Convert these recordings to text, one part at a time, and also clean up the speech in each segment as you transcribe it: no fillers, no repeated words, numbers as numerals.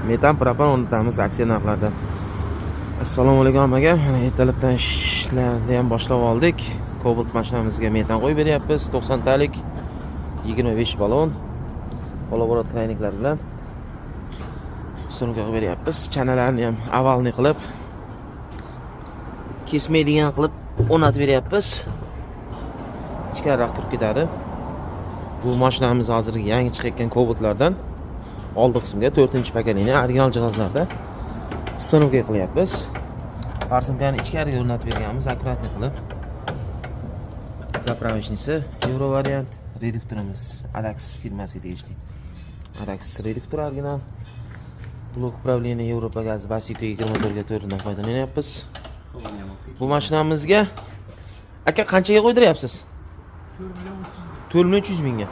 metan propan o'rnatamiz aksiya narxlarda. Assalomu alaykum hammaga. Mana ertalabdan ishlarni ham boshlab oldik. Cobalt mashinamizga metan qo'yib beryapmiz. 90 talik 25 balon. Polovorot krayniklar bilan sunga beryapmiz. Chanalarni ham avalni qilib kesmaydigan qilib o'rnatib beryapmiz. Ichkariroq turib ketadi. Bu mashinamiz hozir yangi chiqayotgan Cobaltlardan oldi qismga 4-pokoleniya original jihozlarda sinovga qilyapmiz. Farsimkani ichkariga o'rnatib berganmiz, akkuratni qilib. Zapravochnisi Euro variant, reduktorimiz Adax firmasiga tegishli. Adax reduktor original. Blok upravleniya Yevropa gaz Basiko 24 ga 4 dan foydalanyapmiz. Bu mashinamizga aka qanchaga qo'ydiryapsiz? 4.300 mingga.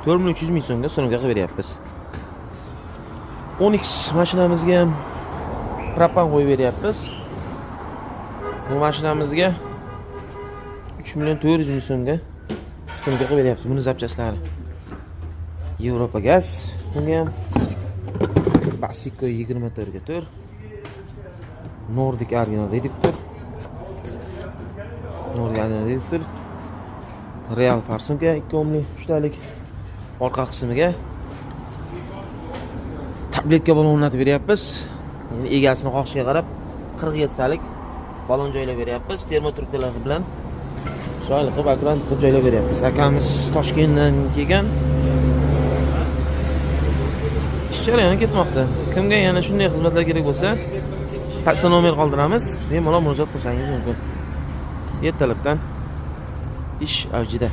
4.300 ming so'mga sinovga qilib beryapmiz. 10X mashinamizga ham propan qo'yib beryapmiz. Bu mashinamizga 3.400 ming so'mga sinovga qilib beryapmiz. Buni zapchastlari Yevropa gaz. Bunga ham Basiko 24 ga 4. Nordic original reduktor. Nordic original reduktor. Real Farsunka 2 ohmli 3 talik. Orqa qismiga tabletka balon o'rnatib beryapmiz. Endi egasini xohishiga qarab 47 talik balon joylab beryapmiz. Termotrubkalar bilan chiroyli qilib akkurat qilib joylab beryapmiz. Akamiz Toshkentdan kelgan. Ish jarayoni ketmoqda. Kimga yana shunday xizmatlar kerak bo'lsa, pastda nomer qoldiramiz. Bemalol murojaat qilsangiz mumkin. Ertalabdan ish avjida.